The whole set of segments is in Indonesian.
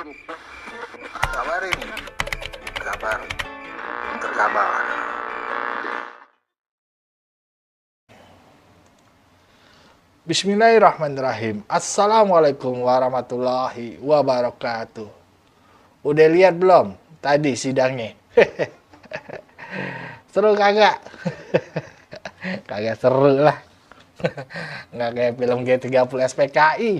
Kabar ini, kabar terkabar. Bismillahirrahmanirrahim. Assalamualaikum warahmatullahi wabarakatuh. Udah lihat belum tadi sidangnya? Seru kagak? Kagak seru lah. Nggak kayak film G30 SPKI.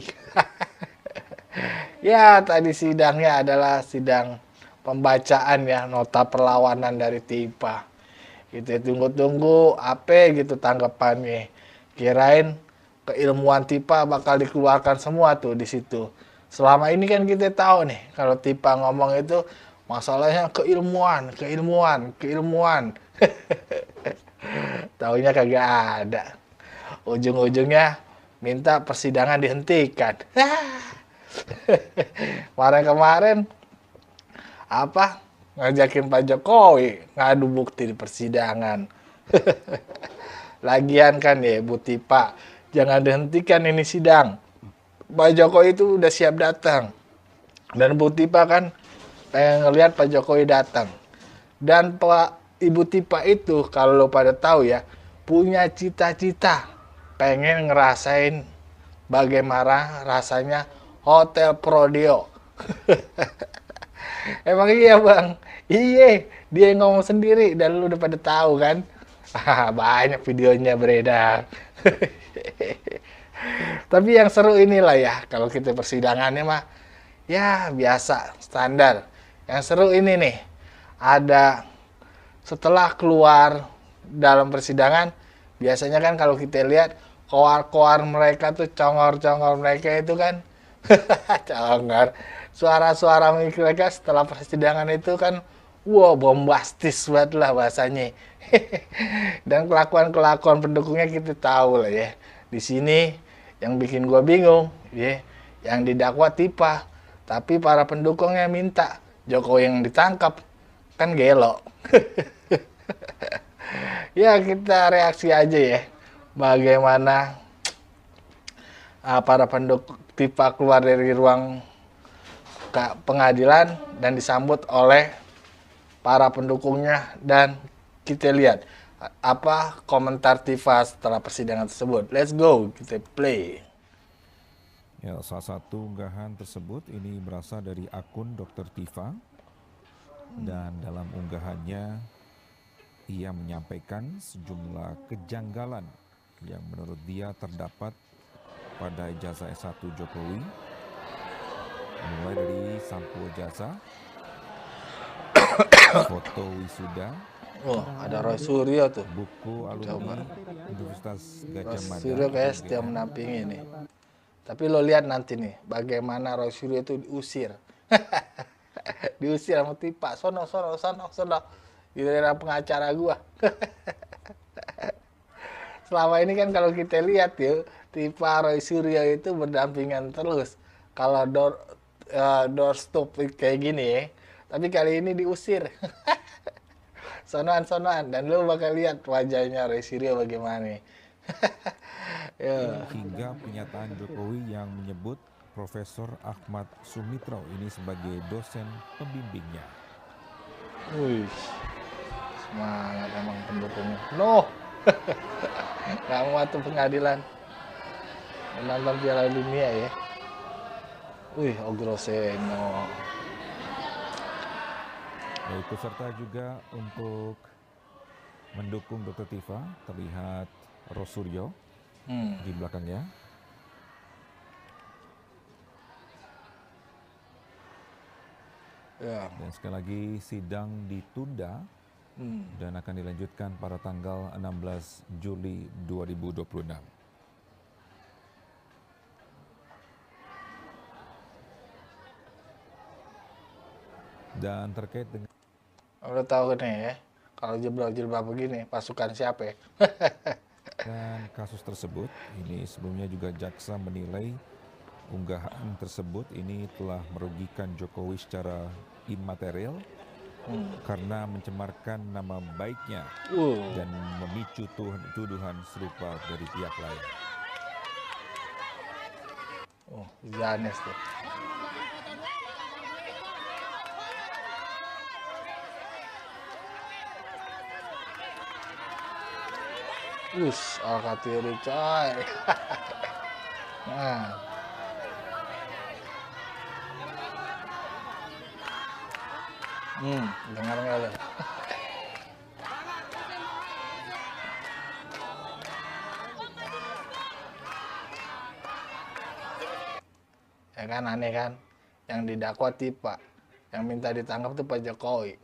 Ya, tadi sidangnya adalah sidang pembacaan ya, nota perlawanan dari TIPA. Kita tunggu-tunggu apa gitu tanggapannya. Kirain keilmuan TIPA bakal dikeluarkan semua tuh di situ. Selama ini kan kita tahu nih, kalau TIPA ngomong itu masalahnya keilmuan. Taunya kagak ada. Ujung-ujungnya minta persidangan dihentikan. Kemarin apa ngajakin Pak Jokowi ngadu bukti di persidangan. Lagian kan ya Bu Tipa, jangan dihentikan ini sidang. Pak Jokowi itu udah siap datang. Dan Bu Tipa kan pengen ngelihat Pak Jokowi datang. Dan Pak Ibu Tipa itu kalau lo pada tahu ya, punya cita-cita pengen ngerasain bagaimana rasanya Hotel Prodeo. Emang iya bang? Iya, dia yang ngomong sendiri dan lu udah pada tahu kan? Banyak videonya beredar. Tapi yang seru inilah ya, kalau kita persidangannya mah ya biasa, standar. Yang seru ini nih, ada setelah keluar dalam persidangan, biasanya kan kalau kita lihat koar-koar mereka tuh, congor-congor mereka itu kan congor. Suara-suara mereka setelah persidangan itu kan wow, bombastis banget lah bahasanya. Dan kelakuan-kelakuan pendukungnya kita tahu lah ya. Di sini yang bikin gua bingung, ya, yang didakwa TIPA, tapi para pendukungnya minta Jokowi yang ditangkap, kan gelo. Ya kita reaksi aja ya, bagaimana para pendukung TIPA keluar dari ruang pengadilan dan disambut oleh para pendukungnya, dan kita lihat apa komentar TIPA setelah persidangan tersebut. Let's go, kita play. Ya, salah satu unggahan tersebut ini berasal dari akun Dr. Tifa, dan dalam unggahannya ia menyampaikan sejumlah kejanggalan yang menurut dia terdapat pada ijazah S1 Jokowi, mulai dari sampul ijazah, foto wisuda, Ada Roy Suryo tuh. buku alumni Universitas Roy Gajah Mada, Suryo kayak setiap menampingi nih. Tapi lo lihat nanti nih, bagaimana Roy Suryo itu diusir. Diusir sama TIPA. Sono. Giliran pengacara gua. Selama ini kan kalau kita lihat ya, TIPA Roy Suryo itu berdampingan terus. Kalau doorstop kayak gini ya. Tapi kali ini diusir. Sonoan. Dan lu bakal lihat wajahnya Roy Suryo bagaimana. hingga pernyataan Jokowi yang menyebut Profesor Ahmad Sumitro ini sebagai dosen pembimbingnya. Wih, semangat emang pendukungnya. No, nggak mau tuh pengadilan. Menonton Piala Dunia ya. Wih, Ogroseno. Ya, ikut serta juga untuk mendukung Dr. Tifa, terlihat Rosuryo di belakangnya. Ya. Dan sekali lagi sidang ditunda dan akan dilanjutkan pada tanggal 16 Juli 2026. Dan terkait dengan Udah tahu kan ya, kalau jilbab begini pasukan siapa ya? dan kasus tersebut, ini sebelumnya juga jaksa menilai unggahan tersebut ini telah merugikan Jokowi secara imaterial karena mencemarkan nama baiknya dan memicu tuduhan serupa dari pihak lain. Janes tuh. Alkatiri coy. Nah, dengar nggak lo? Ya kan aneh kan? Yang didakwa Tipa, yang minta ditangkap tuh Pak Jokowi.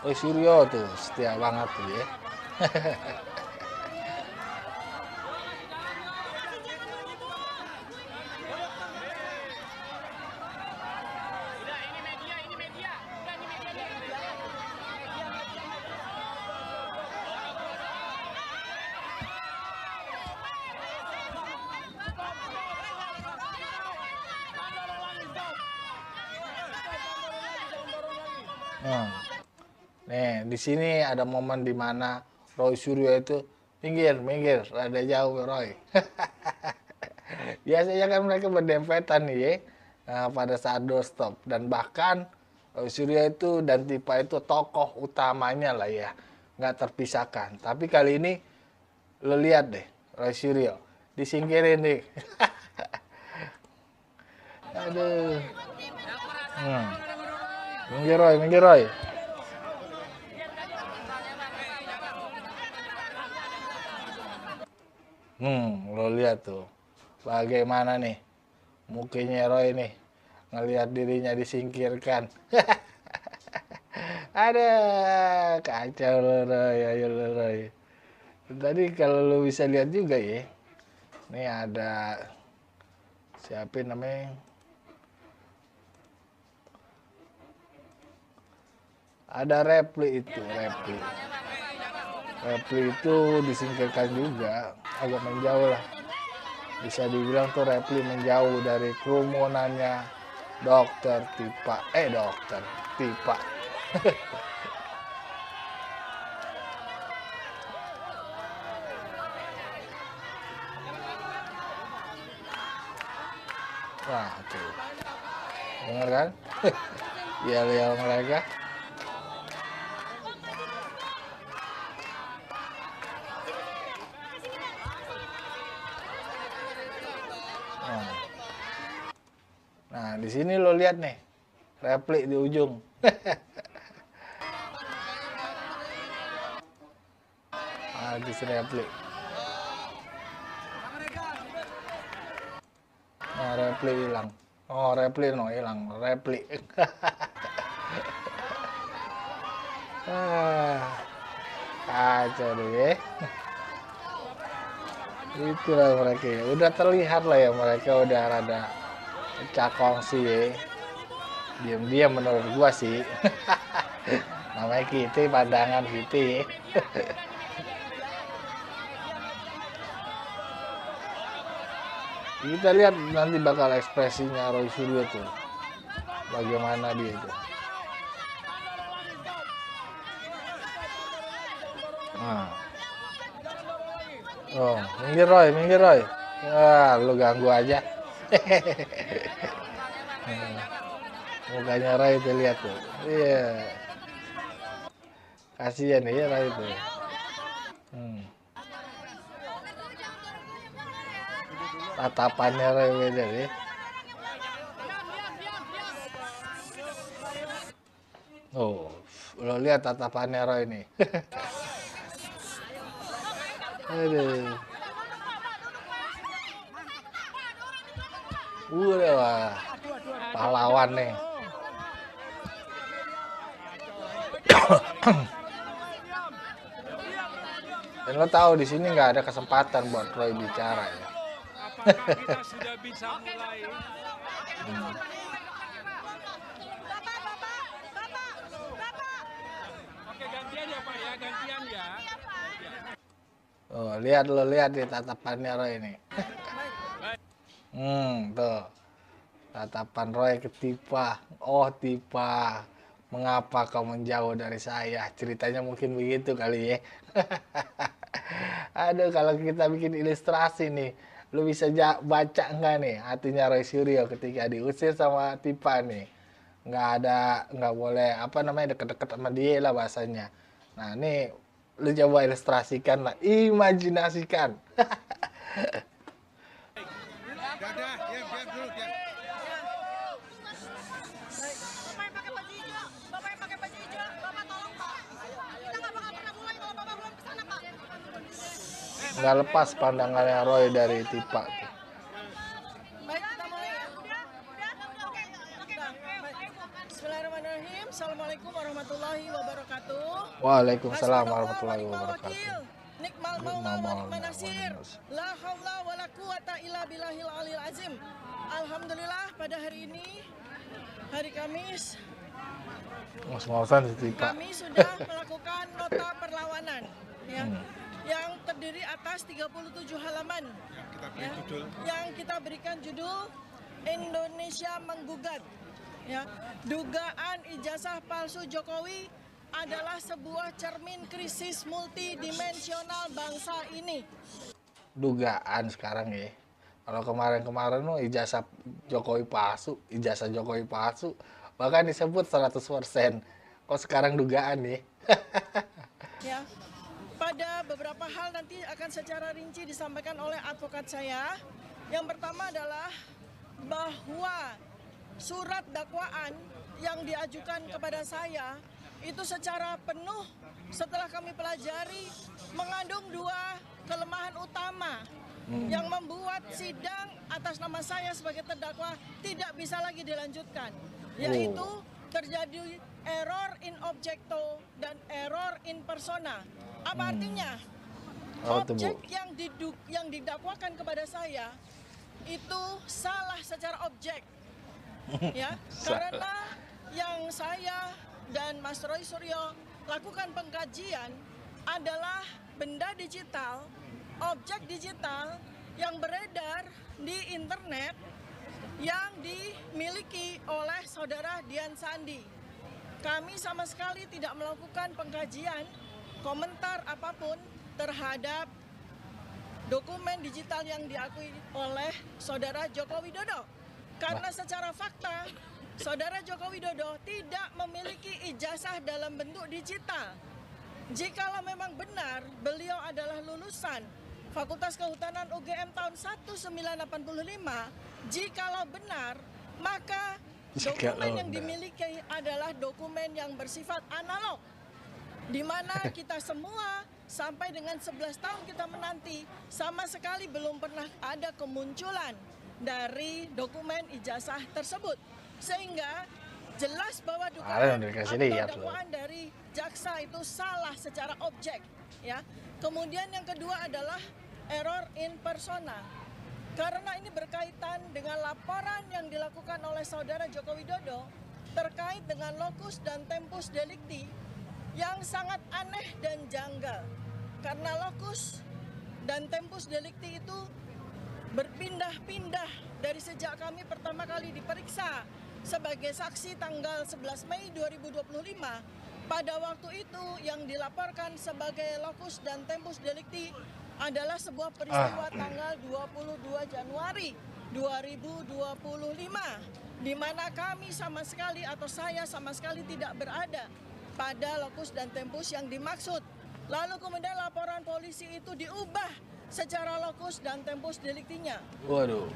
Oh Suryo tuh setia banget tuh ya. Nah, nih di sini ada momen di mana Roy Suryo itu minggir, rada jauh Roy. Biasanya kan mereka berdempetan nih ya, pada saat doorstop dan bahkan Roy Suryo itu dan Tipa itu tokoh utamanya lah ya, nggak terpisahkan. Tapi kali ini lo lihat deh Roy Suryo disingkirin nih. Aduh. Hmm. Minggir Roy. Lo lihat tuh. Bagaimana nih mukanya Roy nih ngelihat dirinya disingkirkan. Ada kacau lo Roy, ayo lo Roy. Tadi kalau lo bisa lihat juga ya. Nih ada siapa namanya? Ada Repli itu, Repli. Repli itu disingkirkan juga, agak menjauh lah. Bisa dibilang tuh Repli menjauh dari kerumunannya dokter Tipa. Dokter Tipa. Wah tuh, dengar kan? Yel-yel mereka. Nah, di sini lo lihat nih, Repli di ujung. Di sini Repli. Nah, Repli hilang. Oh, Repli no hilang, Repli. Kacau deh ya. Itulah mereka ya. Udah terlihat lah ya mereka udah rada pecah kongsi ya. Diam-diam menurut gua sih. Namanya kita pandangan kita ya. Kita lihat nanti bakal ekspresinya Roy Suryo tuh. Bagaimana dia itu. Nah. Oh, minggir Roy. Lu ganggu aja. Mukanya Roy itu lihat tuh. Iya. Kasihan ya Roy itu. Tatapannya Roy beda nih. Oh, lo lihat tatapannya Roy nih. Aduh. Udah wah. Pahlawan nih. Dan lo tahu di sini nggak ada kesempatan buat Roy bicara ya. Apakah kita sudah bisa mulai? Oke, gantian ya Pak ya, gantian ya. Oh, lihat di tatapannya Roy ini. Tuh. Tatapan Roy ke Tipa. Oh, Tipa. mengapa kau menjauh dari saya? Ceritanya mungkin begitu kali ya. Aduh, kalau kita bikin ilustrasi nih, lu bisa baca nggak nih hatinya Roy Suryo ketika diusir sama Tipa nih? Nggak boleh apa namanya deket-deket sama dia lah bahasanya. Nah, nih lu coba ilustrasikan lah, imajinasikan. Bapak yang pakai baju hijau, Bapak yang pakai baju hijau, Bapak tolong Pak. Kita nggak bakal pernah mulai kalau Bapak belum kesana Pak. Nggak lepas pandangannya Roy dari Tipa. Baik, kita mulai ya. Oke. Baik. Bismillahirrahmanirrahim. Assalamualaikum warahmatullahi wabarakatuh. Waalaikumsalam warahmatullahi wabarakatuh. Nikmal maula wa nikman nasir. La haula wa la quwata illa billahil aliyil azim. Alhamdulillah pada hari ini hari Kamis Ngos-ngosan si Tipa. kami sudah melakukan nota perlawanan ya, yang terdiri atas 37 halaman ya, yang kita berikan judul Indonesia Menggugat ya. Dugaan ijazah palsu Jokowi adalah sebuah cermin krisis multidimensional bangsa ini. Dugaan sekarang ya. Kalau kemarin-kemarin no ijazah Jokowi palsu, bahkan disebut 100%. Kok sekarang dugaan nih? Ya. Pada beberapa hal nanti akan secara rinci disampaikan oleh advokat saya. Yang pertama adalah bahwa surat dakwaan yang diajukan kepada saya itu secara penuh setelah kami pelajari mengandung dua kelemahan utama yang membuat sidang atas nama saya sebagai terdakwa tidak bisa lagi dilanjutkan, yaitu terjadi error in objecto dan error in persona. Apa artinya? Objek yang didakwakan kepada saya itu salah secara objek, ya, karena yang saya dan Mas Roy Suryo lakukan pengkajian adalah benda digital, objek digital yang beredar di internet yang dimiliki oleh saudara Dian Sandi. Kami sama sekali tidak melakukan pengkajian, komentar apapun terhadap dokumen digital yang diakui oleh saudara Joko Widodo. Karena secara fakta, saudara Joko Widodo tidak memiliki ijazah dalam bentuk digital. Jikalau memang benar beliau adalah lulusan Fakultas Kehutanan UGM tahun 1985, jikalau benar, maka dokumen yang dimiliki adalah dokumen yang bersifat analog, di mana kita semua sampai dengan 11 tahun kita menanti sama sekali belum pernah ada kemunculan dari dokumen ijazah tersebut, sehingga jelas bahwa dugaan atau dakwaan dari jaksa itu salah secara objek ya. Kemudian yang kedua adalah error in persona, karena ini berkaitan dengan laporan yang dilakukan oleh saudara Joko Widodo terkait dengan locus dan tempus delicti yang sangat aneh dan janggal, karena locus dan tempus delicti itu berpindah-pindah dari sejak kami pertama kali diperiksa sebagai saksi tanggal 11 Mei 2025. Pada waktu itu yang dilaporkan sebagai locus dan tempus delicti adalah sebuah peristiwa tanggal 22 Januari 2025, di mana kami sama sekali atau saya sama sekali tidak berada pada locus dan tempus yang dimaksud. Lalu kemudian laporan polisi itu diubah secara locus dan tempus deliktinya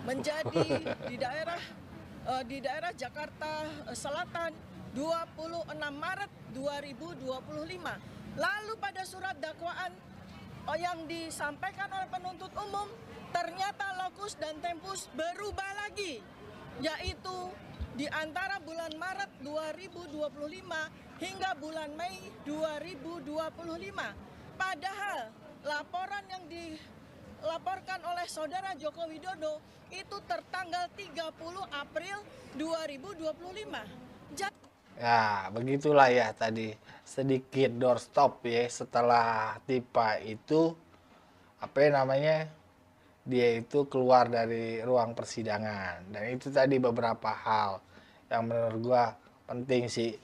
menjadi di daerah Jakarta Selatan 26 Maret 2025. Lalu pada surat dakwaan yang disampaikan oleh penuntut umum ternyata locus dan tempus berubah lagi, yaitu di antara bulan Maret 2025 hingga bulan Mei 2025. Padahal laporan yang dilaporkan oleh saudara Joko Widodo itu tertanggal 30 April 2025. Ya, begitulah ya tadi sedikit doorstop ya setelah Tipa itu dia itu keluar dari ruang persidangan, dan itu tadi beberapa hal yang menurut gua penting sih.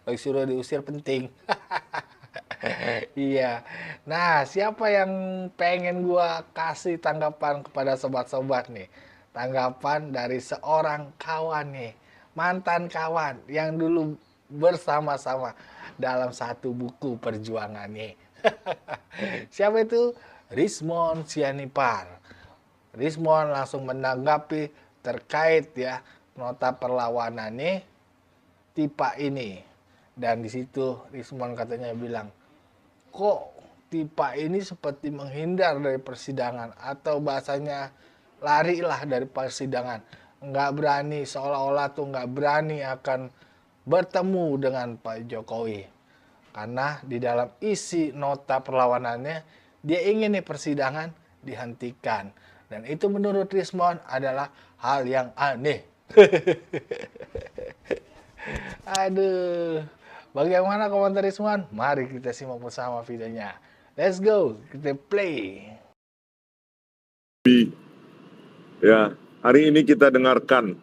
Kalau suruh diusir penting. Iya. Nah, siapa yang pengen gua kasih tanggapan kepada sobat-sobat nih? Tanggapan dari seorang kawan nih, mantan kawan yang dulu bersama-sama dalam satu buku perjuangan nih. Siapa itu? Rismond Sianipar. Rismond langsung menanggapi terkait ya nota perlawanannya Tipa ini. Dan di situ Rismond katanya bilang, kok Tipa ini seperti menghindar dari persidangan atau bahasanya larilah dari persidangan. Nggak berani, seolah-olah tuh nggak berani akan bertemu dengan Pak Jokowi. Karena di dalam isi nota perlawanannya, dia ingin nih persidangan dihentikan. Dan itu menurut Rismond adalah hal yang aneh. Aduh. Bagaimana komentar Rismond? Mari kita simak bersama videonya. Let's go, kita play. Ya, hari ini kita dengarkan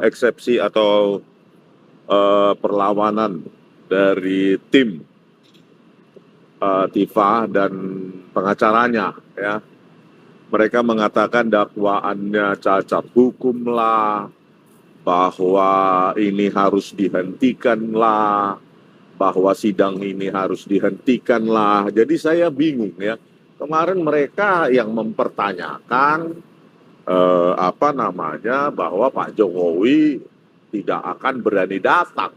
eksepsi atau perlawanan dari tim Tifa dan pengacaranya. Ya, mereka mengatakan dakwaannya cacat hukum lah, bahwa ini harus dihentikan lah, bahwa sidang ini harus dihentikan lah. Jadi saya bingung ya. Kemarin mereka yang mempertanyakan bahwa Pak Jokowi tidak akan berani datang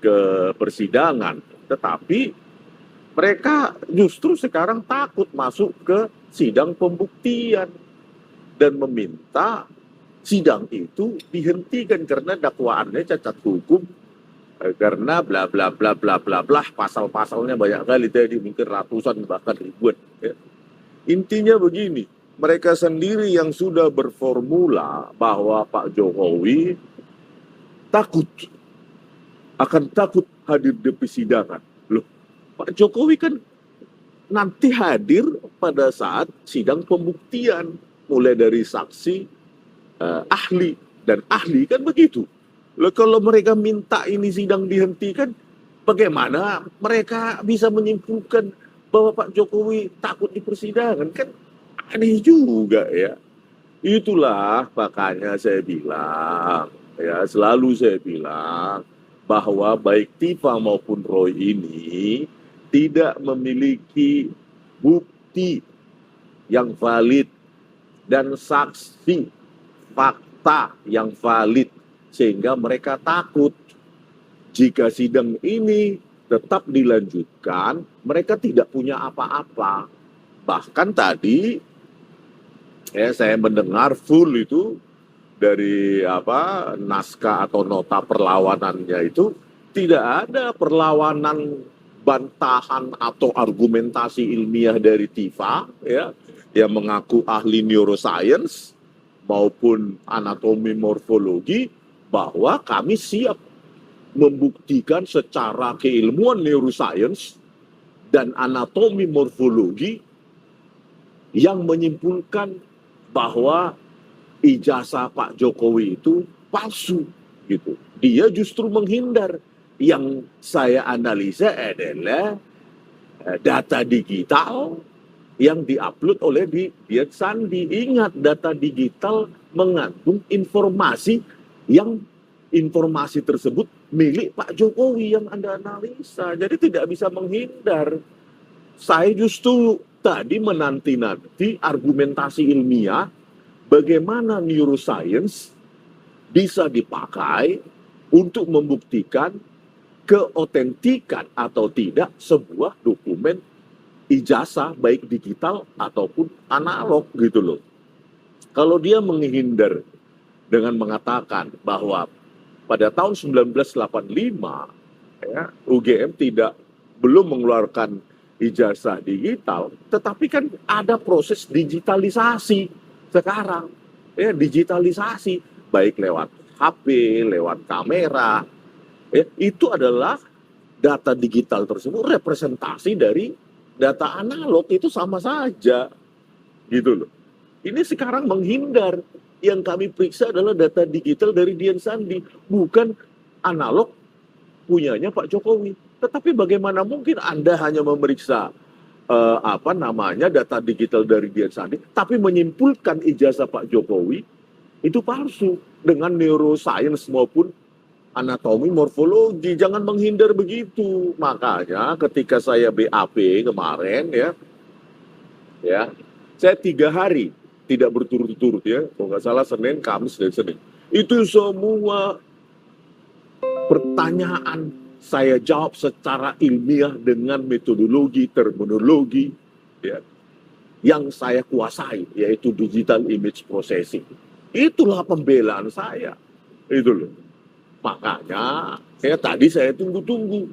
ke persidangan, tetapi mereka justru sekarang takut masuk ke sidang pembuktian dan meminta sidang itu dihentikan karena dakwaannya cacat hukum, karena bla bla bla bla bla bla, pasal-pasalnya banyak kali tadi, mungkin ratusan bahkan ribuan. Ya. Intinya begini, mereka sendiri yang sudah berformula bahwa Pak Jokowi akan takut hadir di persidangan. Loh, Pak Jokowi kan nanti hadir pada saat sidang pembuktian, mulai dari saksi, ahli, dan ahli kan begitu. Loh, kalau mereka minta ini sidang dihentikan, bagaimana mereka bisa menyimpulkan bahwa Pak Jokowi takut di persidangan? Kan aneh juga ya. Itulah makanya saya bilang, ya selalu saya bilang, bahwa baik Tifa maupun Roy ini tidak memiliki bukti yang valid dan saksi fakta yang valid, sehingga mereka takut jika sidang ini tetap dilanjutkan, mereka tidak punya apa-apa. Bahkan tadi saya mendengar full itu dari naskah atau nota perlawanannya, itu tidak ada perlawanan bantahan atau argumentasi ilmiah dari Tifa ya, yang mengaku ahli neuroscience maupun anatomi morfologi, bahwa kami siap membuktikan secara keilmuan neuroscience dan anatomi morfologi yang menyimpulkan bahwa ijazah Pak Jokowi itu palsu gitu. Dia justru menghindar. Yang saya analisa adalah data digital yang diupload oleh Dian Sandi. Ingat, data digital mengandung informasi yang informasi tersebut milik Pak Jokowi yang Anda analisa. Jadi tidak bisa menghindar. Saya justru tadi menanti-nanti argumentasi ilmiah bagaimana neuroscience bisa dipakai untuk membuktikan keotentikan atau tidak sebuah dokumen ijazah baik digital ataupun analog gitu loh. Kalau dia menghindar dengan mengatakan bahwa pada tahun 1985 ya, UGM belum mengeluarkan ijazah digital, tetapi kan ada proses digitalisasi sekarang ya, digitalisasi baik lewat HP, lewat kamera ya, itu adalah data digital tersebut representasi dari data analog, itu sama saja gitu loh. Ini sekarang menghindar. Yang kami periksa adalah data digital dari Dian Sandi, bukan analog punyanya Pak Jokowi. Tetapi bagaimana mungkin Anda hanya memeriksa data digital dari Dian Sandi, tapi menyimpulkan ijazah Pak Jokowi itu palsu dengan neuroscience maupun anatomi morfologi. Jangan menghindar begitu. Makanya ketika saya BAP kemarin ya saya 3 hari tidak berturut-turut ya, kalau nggak salah Senin, Kamis, dan Senin. Itu semua pertanyaan saya jawab secara ilmiah dengan metodologi, terminologi ya, yang saya kuasai, yaitu digital image processing. Itulah pembelaan saya. Itu loh. Makanya tadi saya tunggu-tunggu.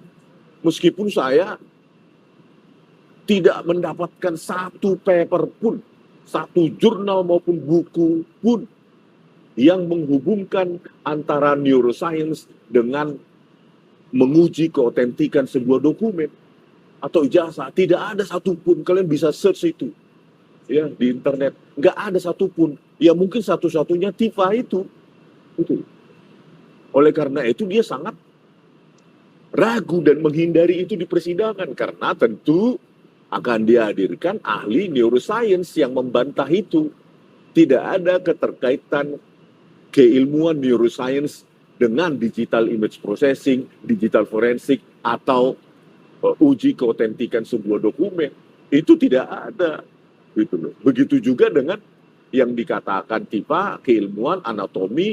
Meskipun saya tidak mendapatkan satu paper pun, satu jurnal maupun buku pun yang menghubungkan antara neuroscience dengan menguji keotentikan sebuah dokumen atau ijazah. Tidak ada satupun. Kalian bisa search itu ya di internet. Nggak ada satupun. Ya mungkin satu-satunya Tifa itu. Oleh karena itu dia sangat ragu dan menghindari itu di persidangan, karena tentu akan dihadirkan ahli neuroscience yang membantah itu. Tidak ada keterkaitan keilmuan neuroscience dengan digital image processing, digital forensik, atau uji keotentikan sebuah dokumen. Itu tidak ada. Gitu loh. Begitu juga dengan yang dikatakan Tifa, keilmuan anatomi,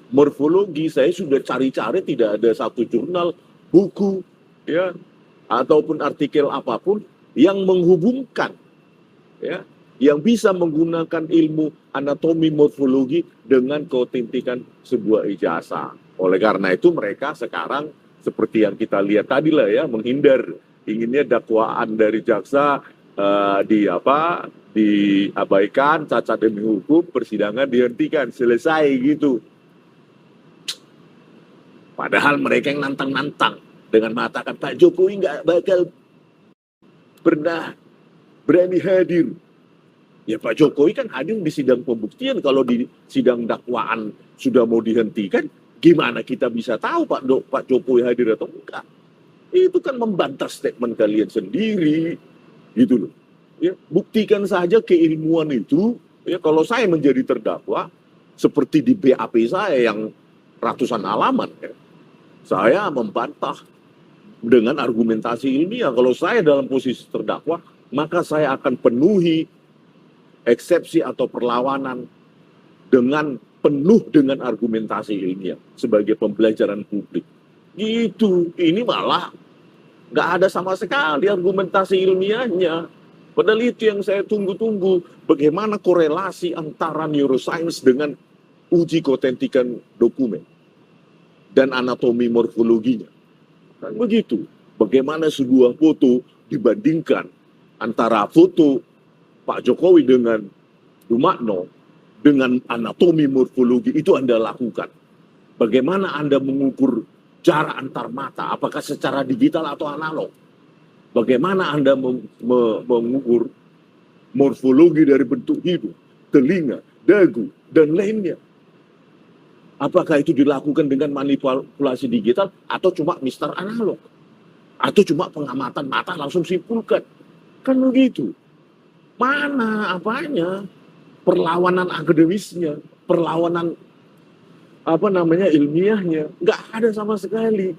morfologi. Saya sudah cari-cari, tidak ada satu jurnal, buku, ya, ataupun artikel apapun yang menghubungkan, ya, yang bisa menggunakan ilmu anatomi morfologi dengan keotentikan sebuah ijazah. Oleh karena itu mereka sekarang seperti yang kita lihat tadi lah ya, menghindar, inginnya dakwaan dari jaksa diabaikan, cacat demi hukum, persidangan dihentikan, selesai gitu. Padahal mereka yang nantang-nantang dengan mengatakan Pak Jokowi nggak bakal pernah berani hadir. Ya Pak Jokowi kan hadir di sidang pembuktian. Kalau di sidang dakwaan sudah mau dihentikan, gimana kita bisa tahu Pak Jokowi hadir atau enggak? Itu kan membantah statement kalian sendiri, gitu loh. Ya, buktikan saja keilmuan itu. Ya, kalau saya menjadi terdakwa, seperti di BAP saya yang ratusan halaman, ya, saya membantah dengan argumentasi ilmiah. Kalau saya dalam posisi terdakwa, maka saya akan penuhi eksepsi atau perlawanan dengan penuh dengan argumentasi ilmiah sebagai pembelajaran publik. Gitu. Ini malah nggak ada sama sekali argumentasi ilmiahnya. Padahal itu yang saya tunggu-tunggu. Bagaimana korelasi antara neuroscience dengan uji keotentikan dokumen dan anatomi morfologinya. Kan begitu. Bagaimana sebuah foto dibandingkan antara foto Pak Jokowi dengan Dumakno dengan anatomi morfologi itu Anda lakukan. Bagaimana Anda mengukur jarak antar mata, apakah secara digital atau analog? Bagaimana Anda mengukur morfologi dari bentuk hidung, telinga, dagu, dan lainnya? Apakah itu dilakukan dengan manipulasi digital atau cuma mister analog? Atau cuma pengamatan mata langsung simpulkan? Kan begitu. Mana apanya? Perlawanan akademisnya, perlawanan ilmiahnya, nggak ada sama sekali.